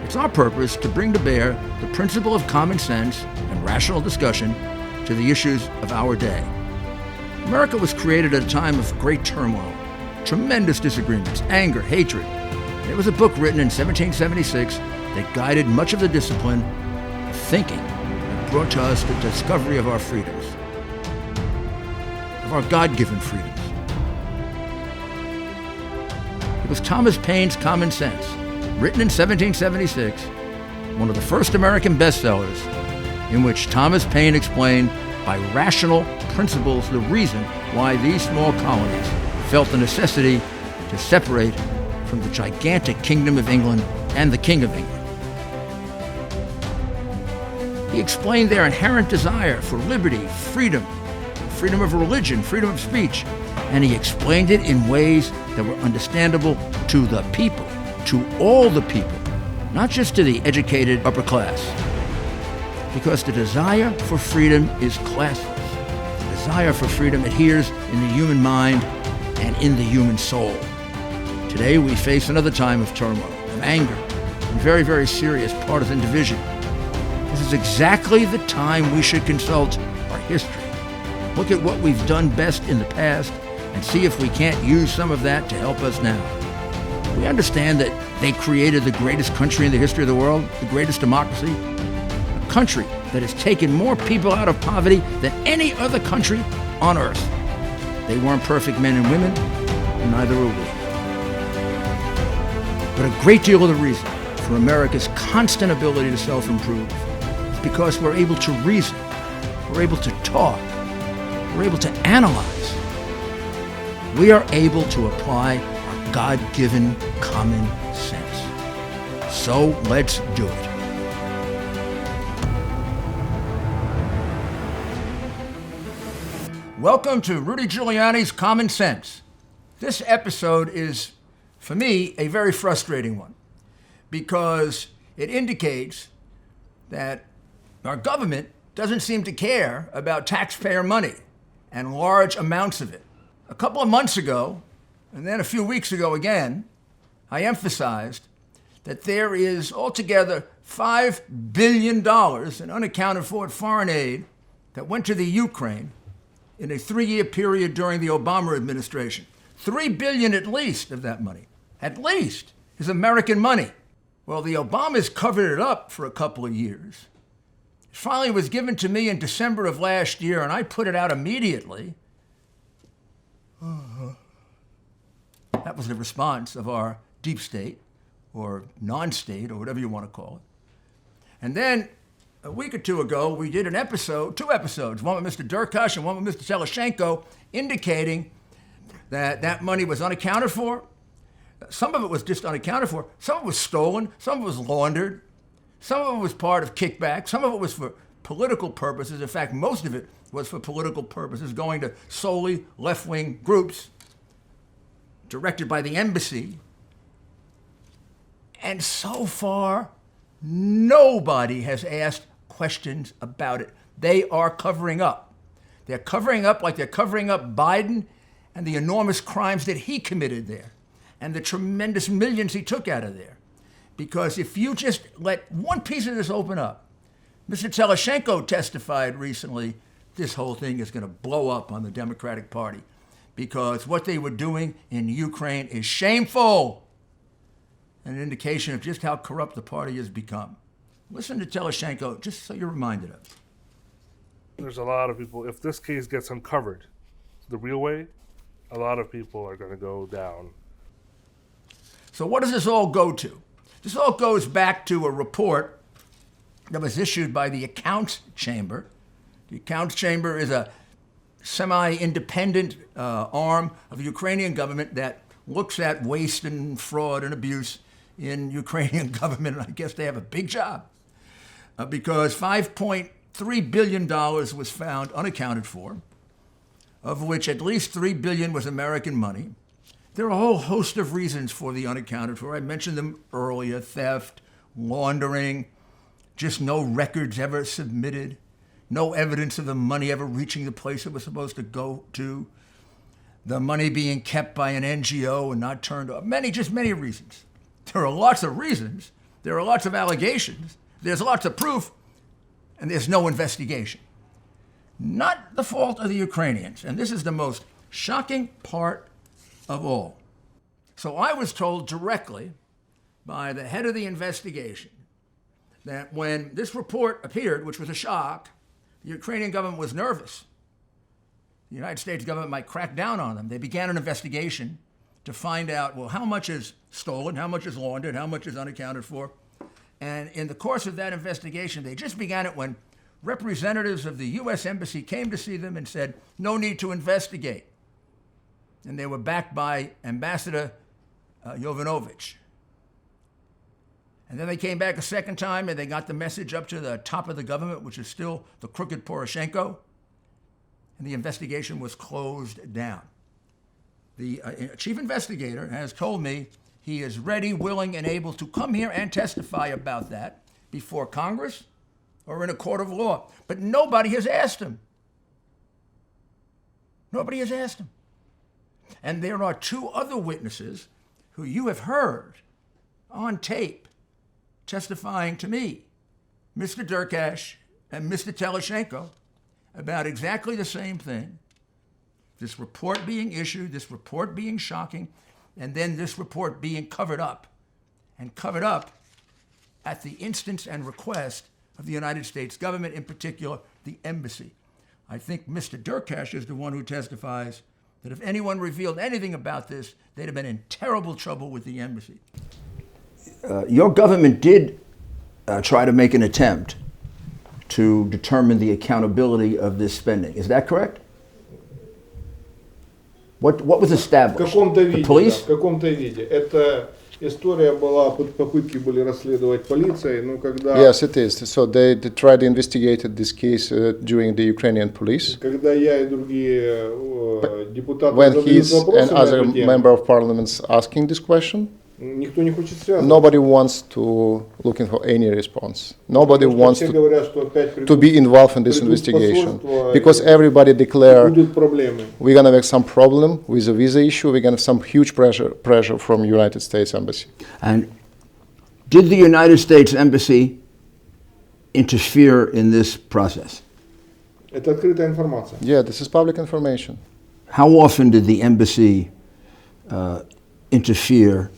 It's our purpose to bring to bear the principle of common sense and rational discussion to the issues of our day. America was created at a time of great turmoil, tremendous disagreements, anger, hatred. There was a book written in 1776 that guided much of the discipline of thinking that brought to us the discovery of our freedoms, of our God-given freedoms. It was Thomas Paine's Common Sense, written in 1776, one of the first American bestsellers, in which Thomas Paine explained by rational principles the reason why these small colonies felt the necessity to separate from the gigantic Kingdom of England and the King of England. He explained their inherent desire for liberty, freedom of religion, freedom of speech, and he explained it in ways that were understandable to the people, to all the people, not just to the educated upper class. Because the desire for freedom is classless. The desire for freedom adheres in the human mind and in the human soul. Today we face another time of turmoil, of anger, and very, very serious partisan division. This is exactly the time we should consult our history. Look at what we've done best in the past and see if we can't use some of that to help us now. We understand that they created the greatest country in the history of the world, the greatest democracy, a country that has taken more people out of poverty than any other country on earth. They weren't perfect men and women, and neither are we. But a great deal of the reason for America's constant ability to self-improve is because we're able to reason, we're able to talk, we're able to analyze. We are able to apply our God-given common sense. So let's do it. Welcome to Rudy Giuliani's Common Sense. This episode is, for me, a very frustrating one because it indicates that our government doesn't seem to care about taxpayer money and large amounts of it. A couple of months ago, and then a few weeks ago again, I emphasized that there is altogether $5 billion in unaccounted for foreign aid that went to the Ukraine in a 3-year period during the Obama administration. $3 billion at least of that money, at least, is American money. Well, the Obamas covered it up for a couple of years. It finally was given to me in December of last year, and I put it out immediately. That was the response of our deep state, or non-state, or whatever you want to call it. And then, a week or two ago, we did two episodes, one with Mr. Durkash and one with Mr. Teleshenko, indicating that that money was unaccounted for. Some of it was just unaccounted for. Some of it was stolen. Some of it was laundered. Some of it was part of kickbacks. Some of it was for political purposes. In fact, most of it was for political purposes, going to solely left-wing groups directed by the embassy. And so far, nobody has asked questions about it. They are covering up. They're covering up like they're covering up Biden and the enormous crimes that he committed there and the tremendous millions he took out of there. Because if you just let one piece of this open up, Mr. Teleshenko testified recently, this whole thing is going to blow up on the Democratic Party because what they were doing in Ukraine is shameful and an indication of just how corrupt the party has become. Listen to Teleshenko, just so you're reminded of it. There's a lot of people, if this case gets uncovered the real way, a lot of people are going to go down. So what does this all go to? This all goes back to a report that was issued by the Accounts Chamber. The Accounts Chamber is a semi-independent arm of the Ukrainian government that looks at waste and fraud and abuse in Ukrainian government, and I guess they have a big job because $5.3 billion was found unaccounted for, of which at least $3 billion was American money. There are a whole host of reasons for the unaccounted for. I mentioned them earlier: theft, laundering, just no records ever submitted, no evidence of the money ever reaching the place it was supposed to go to, the money being kept by an NGO and not turned over. Many reasons. There are lots of reasons There are lots of allegations, there's lots of proof, and there's no investigation. Not the fault of the Ukrainians, and this is the most shocking part of all. So I was told directly by the head of the investigation that when this report appeared, which was a shock, the Ukrainian government was nervous. The United States government might crack down on them. They began an investigation to find out, well, how much is stolen, how much is laundered, how much is unaccounted for. And in the course of that investigation, they just began it when representatives of the U.S. Embassy came to see them and said, no need to investigate. And they were backed by Ambassador Yovanovitch. And then they came back a second time and they got the message up to the top of the government, which is still the crooked Poroshenko, and the investigation was closed down. The chief investigator has told me he is ready, willing, and able to come here and testify about that before Congress or in a court of law. But nobody has asked him. Nobody has asked him. And there are two other witnesses who you have heard on tape testifying to me, Mr. Derkash and Mr. Teleshenko, about exactly the same thing. This report being issued, this report being shocking, and then this report being covered up, and covered up at the instance and request of the United States government, in particular, the embassy. I think Mr. Derkash is the one who testifies that if anyone revealed anything about this, they'd have been in terrible trouble with the embassy. Your government did try to make an attempt to determine the accountability of this spending. Is that correct? What was established? В каком-то виде, the police? да, в каком-то виде. Эта история была, попытки были расследовать полицией, но когда... Yes, it is. So they tried to investigate this case during the Ukrainian police. Когда я и другие депутаты When задают he's вопросы and на other эту тему, member of parliament asking this question, никто не хочет связываться. nobody wants to looking for any response. Nobody Потому что wants все говорят, что опять to be involved in this придут investigation посольства, because everybody declare будут проблемы. we're gonna make some problem with the visa issue. We're gonna have some huge pressure from United States Embassy. And did the United States Embassy interfere in this process? Это открытая информация. Yeah, this is public information. How often did the embassy interfere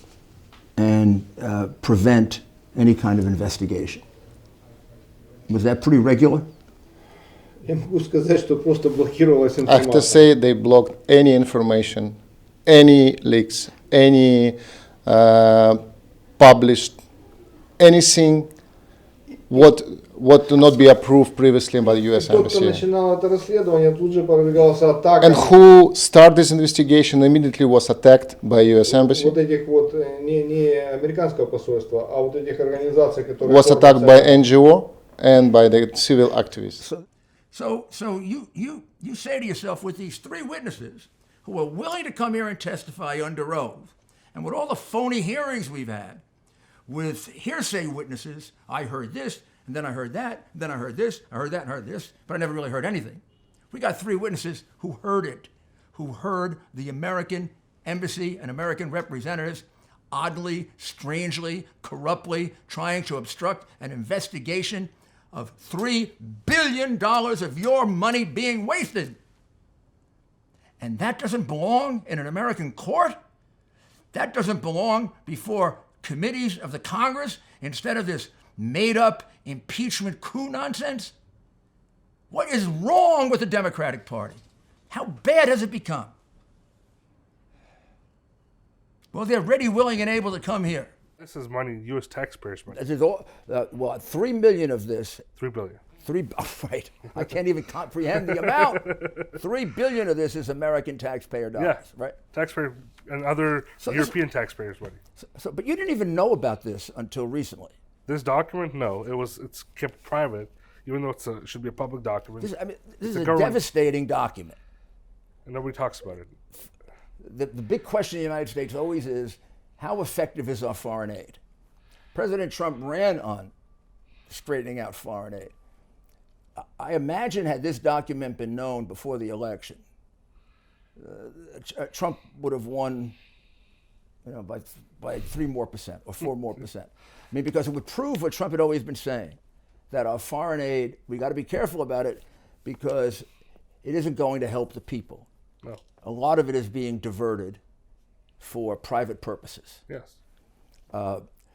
and prevent any kind of investigation? Was that pretty regular? Я могу сказать, что просто блокировалась I have to информация. say they blocked any information, any leaks, any published, anything what do not be approved previously by the U.S. Тот, кто Embassy. начинал это расследование, тут же подвергался атакам. And who started this investigation immediately was attacked by U.S. Embassy, Вот этих вот не американского посольства, а вот этих организаций, которые was attacked by NGO and by the civil activists. So you say to yourself, with these three witnesses who are willing to come here and testify under oath, and with all the phony hearings we've had, with hearsay witnesses, I heard this, and then I heard that, and then I heard this, I heard that, and I heard this, but I never really heard anything. We got three witnesses who heard it, who heard the American embassy and American representatives oddly, strangely, corruptly trying to obstruct an investigation of $3 billion of your money being wasted. And that doesn't belong in an American court? That doesn't belong before committees of the Congress instead of this made-up impeachment coup nonsense? What is wrong with the Democratic Party? How bad has it become? Well, they're ready, willing, and able to come here. This is money, U.S. taxpayers' money. This is all, well, 3 million of this. $3 billion. Right. I can't even comprehend the amount. 3 billion of this is American taxpayer dollars, Yeah, right? Taxpayer and other So this- European taxpayers' money. So, but you didn't even know about this until recently. This document, no, it's kept private, even though it should be a public document. This is a a government- devastating document. And nobody talks about it. The big question in the United States always is, how effective is our foreign aid? President Trump ran on straightening out foreign aid. I imagine had this document been known before the election, Trump would have won by 3 more percent or 4 more percent. I mean, because it would prove what Trump had always been saying, that our foreign aid, we got to be careful about it because it isn't going to help the people. No. A lot of it is being diverted for private purposes. Yes.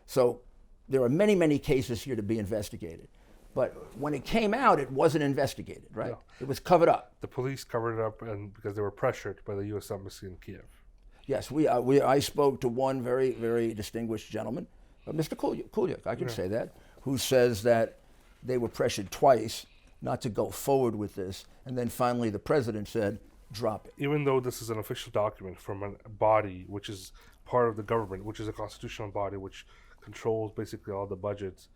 So there are many, many cases here to be investigated. But when it came out, it wasn't investigated, right? No. It was covered up. The police covered it up, and because they were pressured by the U.S. Embassy in Kiev. Yes, I spoke to one very, very distinguished gentleman, Mr. Kuliak, I can say that, who says that they were pressured twice not to go forward with this, and then finally the president said, drop it. Even though this is an official document from a body which is part of the government, which is a constitutional body which controls basically all the budgets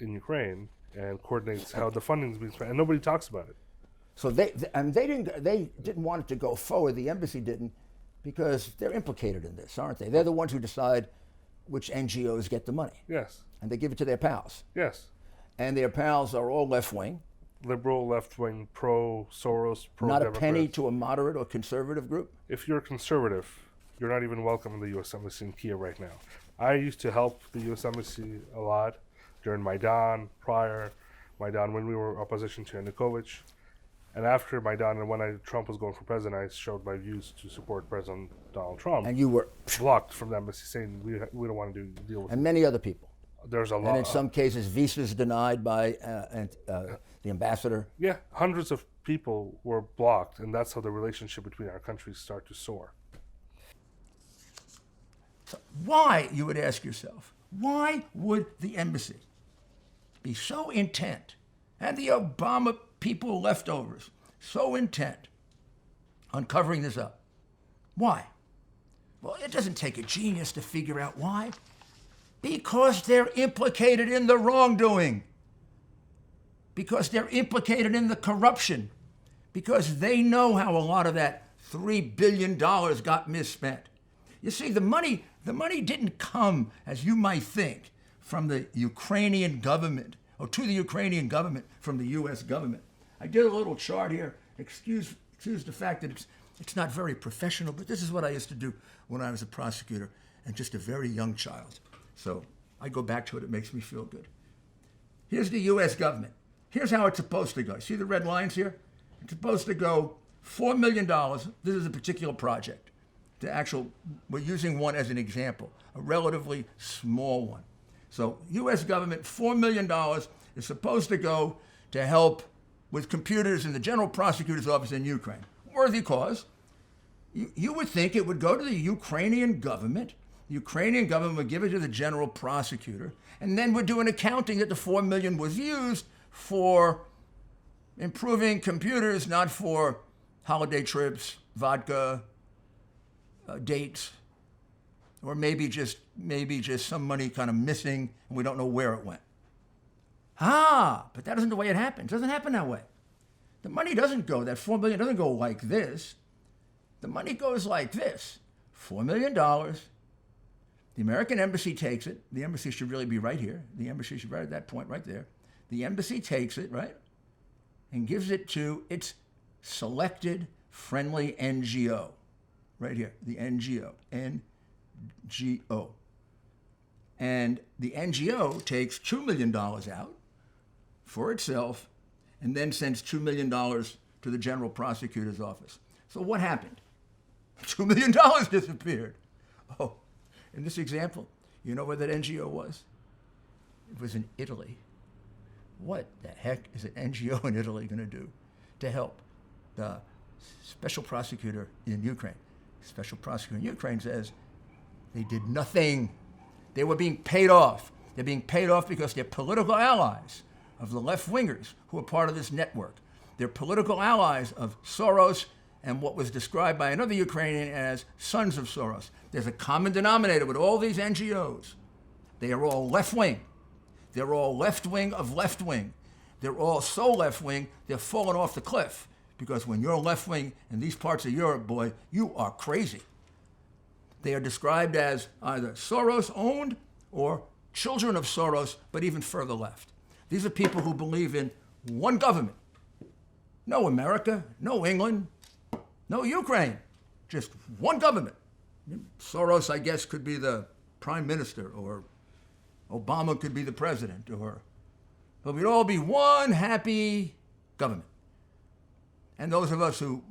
in Ukraine and coordinates how the funding is being spent, and nobody talks about it. So they didn't want it to go forward. The embassy didn't, because they're implicated in this, aren't they? They're the ones who decide which NGOs get the money, Yes. and they give it to their pals. Yes. And their pals are all left wing. Liberal, left wing, pro Soros, pro Not a Democrats. penny to a moderate or conservative group. If you're a conservative, you're not even welcome in the U.S. Embassy in Kiev right now. I used to help the U.S. Embassy a lot during Maidan, prior Maidan, when we were opposition to Yanukovych. And after Maidan, and when Trump was going for president, I showed my views to support President Donald Trump. And you were, Blocked from the embassy, saying we don't want to deal with and it. many other people. There's a lot. And in some cases, visas denied by the ambassador. Yeah, hundreds of people were blocked, and that's how the relationship between our countries start to soar. So why, you would ask yourself, why would the embassy be so intent, and the Obama people leftovers so intent on covering this up? Why? Well, it doesn't take a genius to figure out why. Because they're implicated in the wrongdoing. Because they're implicated in the corruption. Because they know how a lot of that $3 billion got misspent. You see, the money didn't come, as you might think, from the Ukrainian government, or to the Ukrainian government from the U.S. government. I did a little chart here. Excuse the fact that it's not very professional, but this is what I used to do when I was a prosecutor and just a very young child. So I go back to it. It makes me feel good. Here's the U.S. government. Here's how it's supposed to go. See the red lines here? It's supposed to go $4 million. This is a particular project. We're using one as an example, a relatively small one. So U.S. government, $4 million is supposed to go to help with computers in the General Prosecutor's Office in Ukraine. Worthy cause. You would think it would go to the Ukrainian government. The Ukrainian government would give it to the General Prosecutor, and then would do an accounting that the $4 million was used for improving computers, not for holiday trips, vodka, dates, or maybe just some money kind of missing and we don't know where it went. But that isn't the way it happens. It doesn't happen that way. The money doesn't go, that $4 million doesn't go like this. The money goes like this. $4 million. The American embassy takes it. The embassy should really be right here. The embassy should be right at that point right there. The embassy takes it, right, and gives it to its selected friendly NGO. Right here, the NGO, NGO. And the NGO takes $2 million out for itself and then sends $2 million to the General Prosecutor's Office. So what happened? $2 million disappeared. Oh, in this example, you know where that NGO was? It was in Italy. What the heck is an NGO in Italy going to do to help the special prosecutor in Ukraine? Special prosecutor in Ukraine says they did nothing. They were being paid off. They're being paid off because they're political allies of the left-wingers who are part of this network. They're political allies of Soros and what was described by another Ukrainian as sons of Soros. There's a common denominator with all these NGOs. They are all left-wing. They're all left-wing of left-wing. They're all so left-wing, they're falling off the cliff. Because when you're left-wing in these parts of Europe, boy, you are crazy. They are described as either Soros-owned or children of Soros, but even further left. These are people who believe in one government. No America, no England, no Ukraine, just one government. Soros, I guess, could be the prime minister, or Obama could be the president, but we'd all be one happy government. And those of us who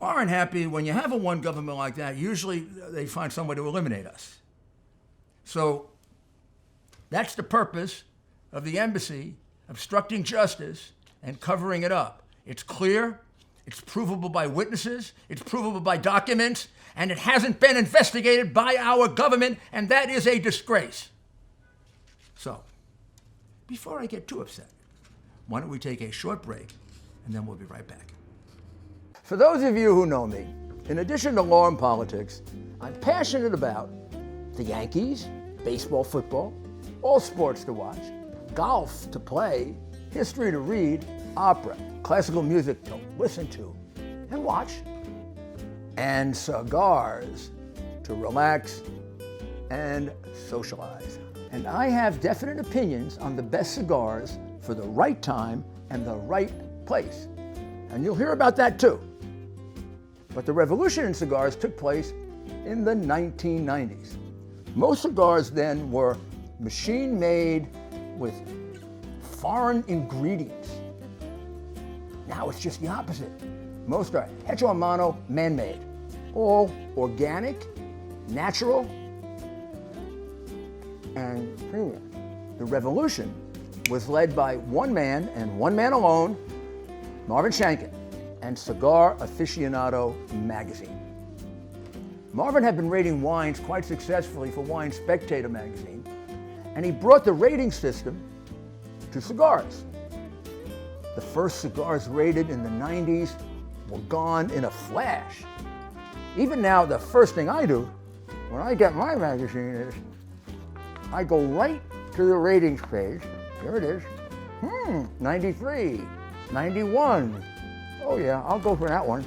aren't happy, when you have a one government like that, usually they find some way to eliminate us. So that's the purpose of the embassy obstructing justice and covering it up. It's clear, it's provable by witnesses, it's provable by documents, and it hasn't been investigated by our government, and that is a disgrace. So, before I get too upset, why don't we take a short break, and then we'll be right back. For those of you who know me, in addition to law and politics, I'm passionate about the Yankees, baseball, football, all sports to watch, golf to play, history to read, opera, classical music to listen to and watch, and cigars to relax and socialize. And I have definite opinions on the best cigars for the right time and the right place. And you'll hear about that too. But the revolution in cigars took place in the 1990s. Most cigars then were machine-made with foreign ingredients. Now it's just the opposite. Most are hecho a mano, man-made, all organic, natural, and premium. The revolution was led by one man and one man alone, Marvin Shanken, and Cigar Aficionado magazine. Marvin had been rating wines quite successfully for Wine Spectator magazine, and he brought the rating system to cigars. The first cigars rated in the 90s were gone in a flash. Even now, the first thing I do when I get my magazine is I go right to the ratings page. There it is. 93, 91. Oh yeah, I'll go for that one.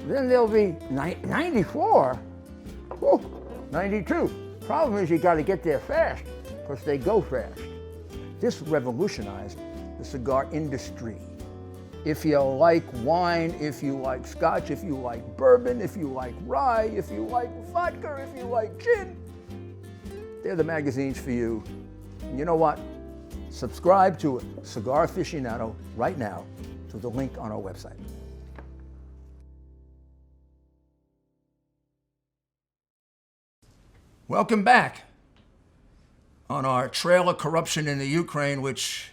Then there'll be 94. Whew, 92. Problem is you got to get there fast because they go fast. This revolutionized the cigar industry. If you like wine, if you like scotch, if you like bourbon, if you like rye, if you like vodka, if you like gin, they're the magazines for you. And you know what? Subscribe to Cigar Aficionado right now through the link on our website. Welcome back on our trail of corruption in the Ukraine, which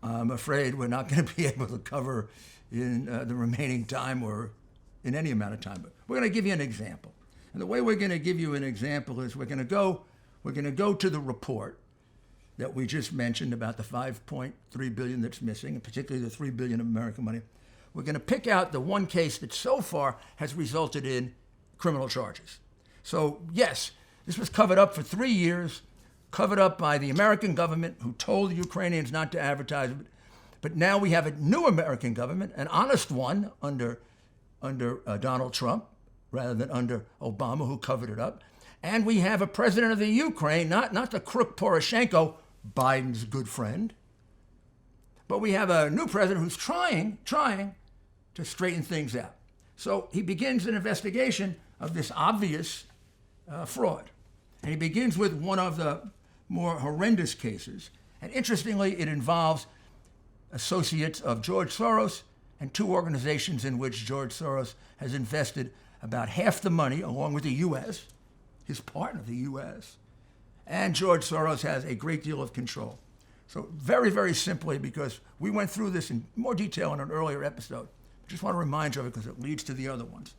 I'm afraid we're not going to be able to cover in the remaining time or in any amount of time. But we're going to give you an example. And the way we're going to give you an example is we're going to go to the report that we just mentioned about the $5.3 billion that's missing, and particularly the $3 billion of American money. We're going to pick out the one case that so far has resulted in criminal charges. So yes, this was covered up for 3 years, covered up by the American government who told the Ukrainians not to advertise it. But now we have a new American government, an honest one under Donald Trump rather than under Obama, who covered it up. And we have a president of the Ukraine, not the crook Poroshenko, Biden's good friend, but we have a new president who's trying to straighten things out. So he begins an investigation of this obvious fraud. And he begins with one of the more horrendous cases. And interestingly, it involves associates of George Soros and two organizations in which George Soros has invested about half the money, along with the U.S., his partner, the U.S., and George Soros has a great deal of control. So very, very simply, because we went through this in more detail in an earlier episode, I just want to remind you of it because it leads to the other ones.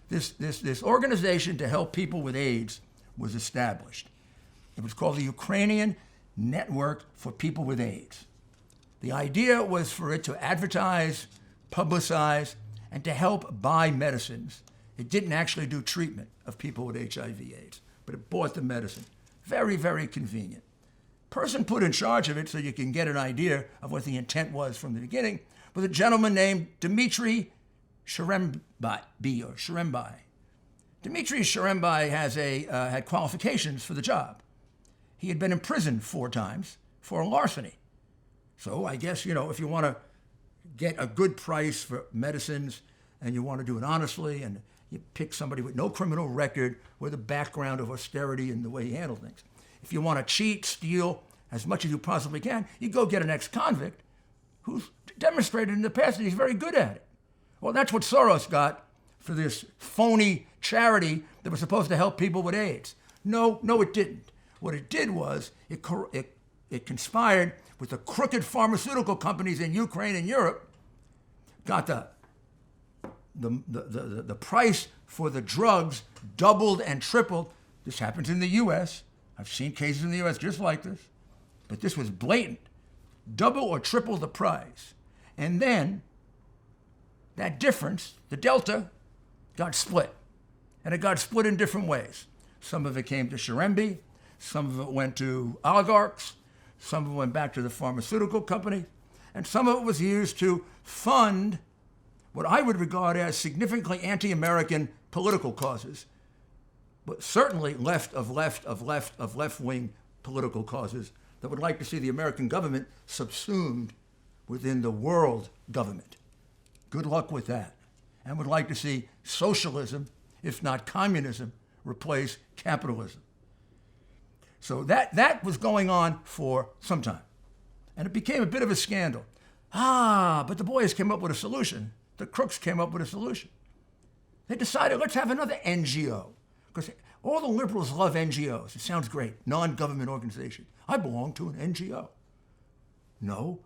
This organization to help people with AIDS was established. It was called the Ukrainian Network for People with AIDS. The idea was for it to advertise, publicize, and to help buy medicines. It didn't actually do treatment of people with HIV/AIDS, but it bought the medicine. Very, very convenient. Person put in charge of it, so you can get an idea of what the intent was from the beginning, was a gentleman named Dmitry Sherembai. Dmitry Sherembai had qualifications for the job. He had been imprisoned 4 times for larceny. So I guess, if you want to get a good price for medicines and you want to do it honestly and You pick somebody with no criminal record, with a background of austerity in the way he handled things. If you want to cheat, steal as much as you possibly can, you go get an ex-convict who's demonstrated in the past that he's very good at it. Well, that's what Soros got for this phony charity that was supposed to help people with AIDS. No, it didn't. What it did was it conspired with the crooked pharmaceutical companies in Ukraine and Europe, got the price for the drugs doubled and tripled. This happens in the U.S. I've seen cases in the U.S. just like this, but this was blatant. Double or triple the price. And then that difference, the delta, got split. And it got split in different ways. Some of it came to Shirembe, some of it went to oligarchs, some of it went back to the pharmaceutical company, and some of it was used to fund what I would regard as significantly anti-American political causes, but certainly left-wing political causes that would like to see the American government subsumed within the world government. Good luck with that. And would like to see socialism, if not communism, replace capitalism. So that was going on for some time. And it became a bit of a scandal. But the boys came up with a solution. The crooks came up with a solution. They decided, let's have another NGO. Because all the liberals love NGOs. It sounds great, non-government organization. I belong to an NGO. No,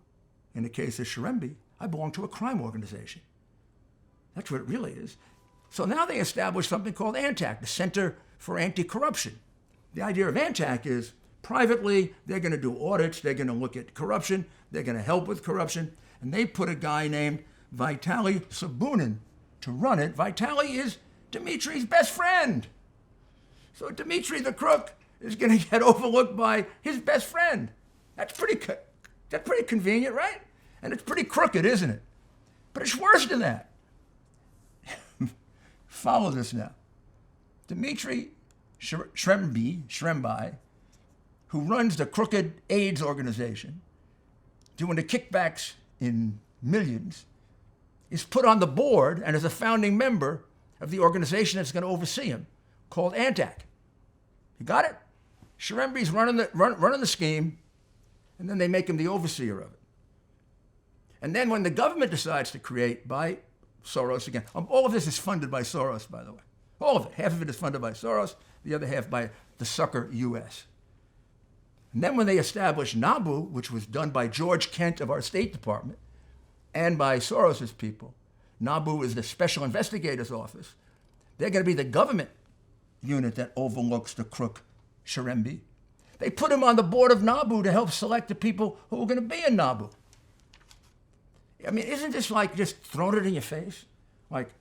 in the case of Shirembe, I belong to a crime organization. That's what it really is. So now they established something called ANTAC, the Center for Anti-Corruption. The idea of ANTAC is privately, they're going to do audits, they're going to look at corruption, they're going to help with corruption, and they put a guy named Vitaly Sabunin to run it. Vitaly is Dmitri's best friend. So Dmitri the crook is going to get overlooked by his best friend. That's pretty convenient, right? And it's pretty crooked, isn't it? But it's worse than that. Follow this now. Dmitri Shirembe, who runs the crooked AIDS organization, doing the kickbacks in millions, is put on the board and is a founding member of the organization that's going to oversee him, called ANTAC. You got it? Shirembe's running the scheme, and then they make him the overseer of it. And then when the government decides to create, by Soros again, all of this is funded by Soros, by the way. All of it. Half of it is funded by Soros, the other half by the sucker U.S. And then when they established NABU, which was done by George Kent of our State Department, and by Soros's people, NABU is the Special Investigator's Office. They're going to be the government unit that overlooks the crook Shirembe. They put him on the board of NABU to help select the people who are going to be in NABU. I mean, isn't this like just throwing it in your face? Like,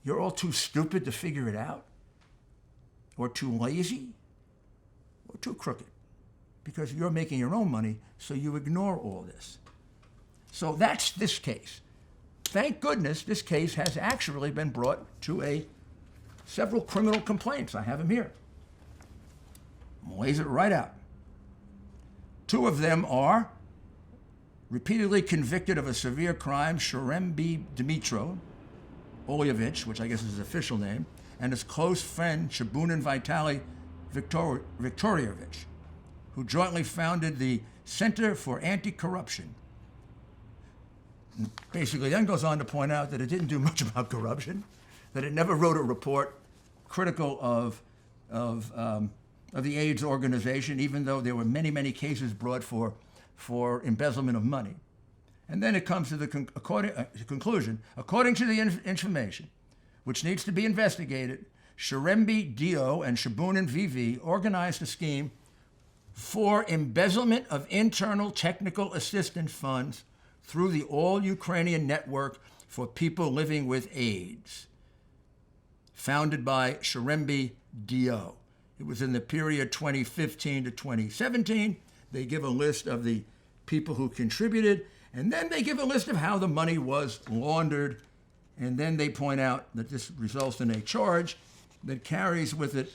you're all too stupid to figure it out? Or too lazy? Or too crooked? Because you're making your own money, so you ignore all this. So that's this case. Thank goodness this case has actually been brought to several criminal complaints. I have them here. Lays it right out. 2 of them are repeatedly convicted of a severe crime, Shirembe Dmitro Olyevich, which I guess is his official name, and his close friend, Shabunin Vitaly Viktorievich, who jointly founded the Center for Anti-Corruption. Basically then goes on to point out that it didn't do much about corruption, that it never wrote a report critical of the AIDS organization, even though there were many, many cases brought for embezzlement of money. And then it comes to the conclusion. According to the information, which needs to be investigated, Shirembe Dio and Shabunin VV organized a scheme for embezzlement of internal technical assistance funds through the All-Ukrainian Network for People Living with AIDS, founded by Shirembe Dio. It was in the period 2015 to 2017. They give a list of the people who contributed, and then they give a list of how the money was laundered, and then they point out that this results in a charge that carries with it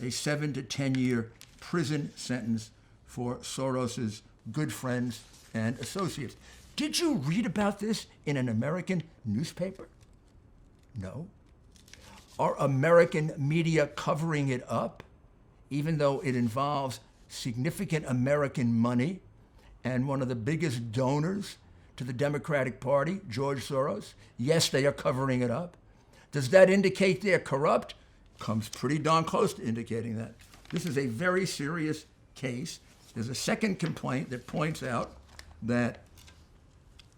a 7 to 10 year prison sentence for Soros's good friends and associates. Did you read about this in an American newspaper? No. Are American media covering it up, even though it involves significant American money and one of the biggest donors to the Democratic Party, George Soros? Yes, they are covering it up. Does that indicate they're corrupt? Comes pretty darn close to indicating that. This is a very serious case. There's a second complaint that points out that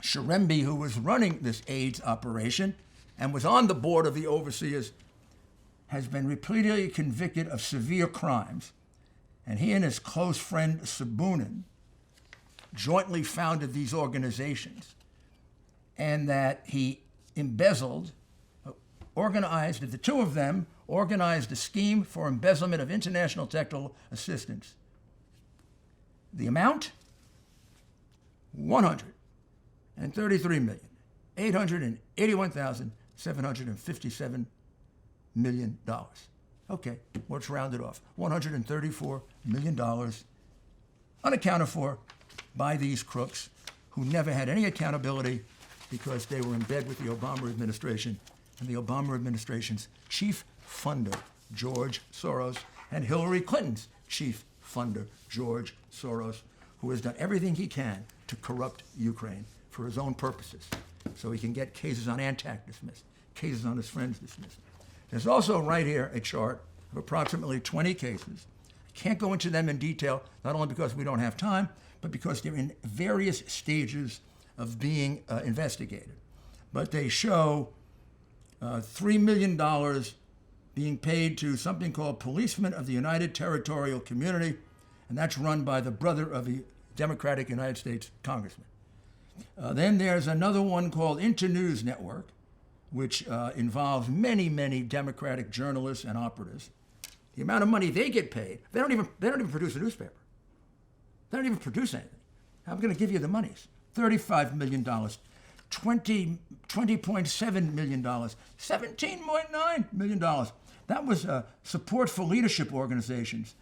Shirembe, who was running this AIDS operation and was on the board of the overseers, has been repeatedly convicted of severe crimes. And he and his close friend Sabunin jointly founded these organizations, and that he embezzled, organized, the two of them organized a scheme for embezzlement of international technical assistance. The amount? $133,881,757 million. Okay, let's round it off. $134 million unaccounted for by these crooks who never had any accountability because they were in bed with the Obama administration and the Obama administration's chief funder, George Soros, and Hillary Clinton's chief funder, George Soros, who has done everything he can to corrupt Ukraine for his own purposes so he can get cases on Antac dismissed, cases on his friends dismissed. There's also right here a chart of approximately 20 cases. I can't go into them in detail, not only because we don't have time, but because they're in various stages of being investigated. But they show $3 million being paid to something called Policemen of the United Territorial Community, and that's run by the brother of a Democratic United States congressman. Then there's another one called Internews Network, which involves many, many Democratic journalists and operatives. The amount of money they get paid, they don't even produce a newspaper. They don't even produce anything. I'm going to give you the monies. $35 million, $20.7 million, $17.9 million. That was support for leadership organizations.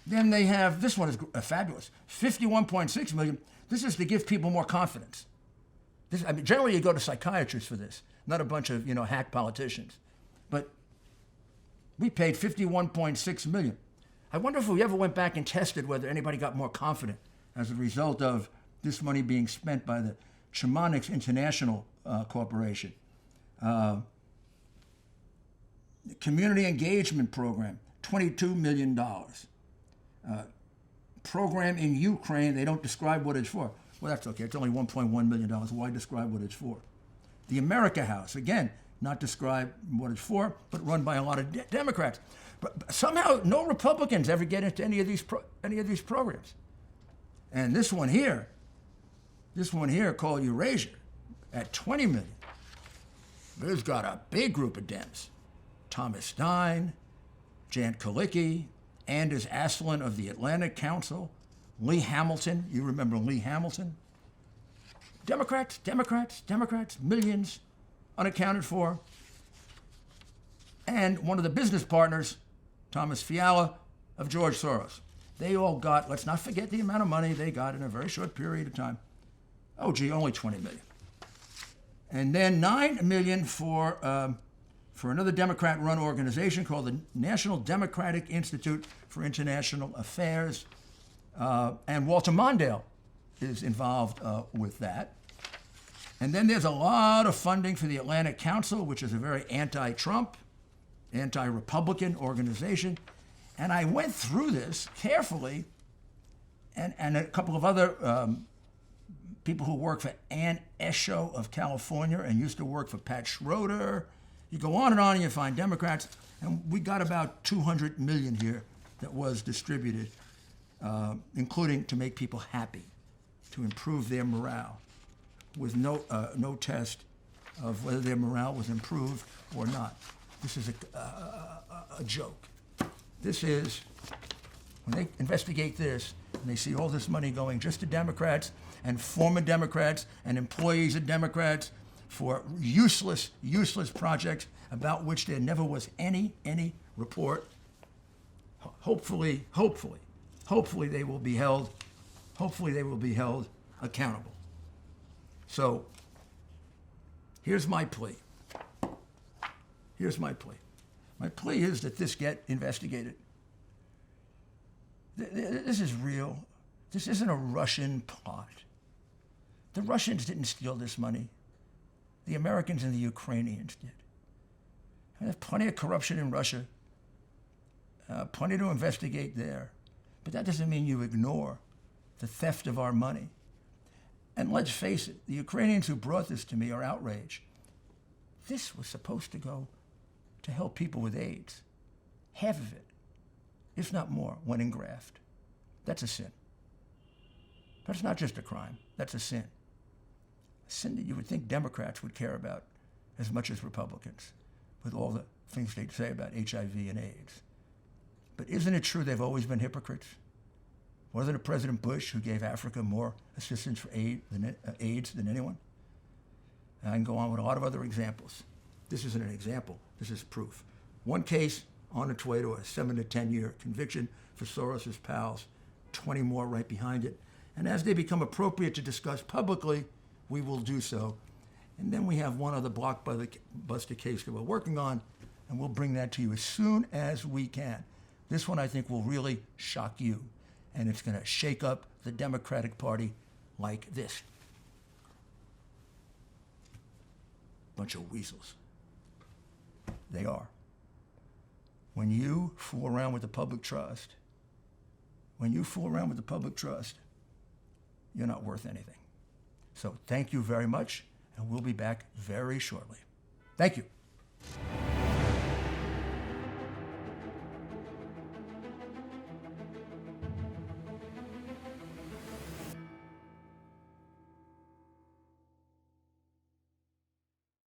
Then they have, this one is fabulous, $51.6 million. This is to give people more confidence. Generally you go to psychiatrists for this, not a bunch of hack politicians. But we paid $51.6 million. I wonder if we ever went back and tested whether anybody got more confident as a result of this money being spent by the Chamonix International Corporation. Community Engagement Program, $22 million. Program in Ukraine, they don't describe what it's for. Well, that's okay. It's only $1.1 million. Why describe what it's for? The America House, again, not describe what it's for, but run by a lot of Democrats. But somehow, no Republicans ever get into any of these programs. And this one here called Eurasia, at $20 million. It's got a big group of Dems: Thomas Stein, Jan Kalicki, Anders Aslin of the Atlantic Council, Lee Hamilton. You remember Lee Hamilton? Democrats, millions unaccounted for. And one of the business partners, Thomas Fiala of George Soros. They all got, let's not forget the amount of money they got in a very short period of time. Oh, gee, only $20 million. And then $9 million for another Democrat-run organization called the National Democratic Institute for International Affairs. And Walter Mondale is involved with that. And then there's a lot of funding for the Atlantic Council, which is a very anti-Trump, anti-Republican organization. And I went through this carefully, and a couple of other people who work for Ann Esho of California and used to work for Pat Schroeder. You go on and you find Democrats, and we got about $200 million here that was distributed, including to make people happy, to improve their morale, with no test of whether their morale was improved or not. This is a joke. This is, when they investigate this, and they see all this money going just to Democrats and former Democrats and employees of Democrats for useless projects about which there never was any report. Hopefully they will be held accountable. So here's my plea. Here's my plea. My plea is that this get investigated. This is real. This isn't a Russian plot. The Russians didn't steal this money. The Americans and the Ukrainians did. And there's plenty of corruption in Russia, plenty to investigate there. But that doesn't mean you ignore the theft of our money. And let's face it, the Ukrainians who brought this to me are outraged. This was supposed to go to help people with AIDS. Half of it, if not more, went in graft. That's a sin. That's not just a crime, that's a sin. A sin that you would think Democrats would care about as much as Republicans, with all the things they say about HIV and AIDS. But isn't it true they've always been hypocrites? Wasn't it President Bush who gave Africa more assistance for AIDS than anyone? And I can go on with a lot of other examples. This isn't an example, this is proof. One case on its way to a 7 to 10 year conviction for Soros's pals, 20 more right behind it. And as they become appropriate to discuss publicly, we will do so. And then we have one other blockbuster case that we're working on, and we'll bring that to you as soon as we can. This one I think will really shock you, and it's going to shake up the Democratic Party like this. Bunch of weasels. They are. When you fool around with the public trust, you're not worth anything. So thank you very much, and we'll be back very shortly. Thank you.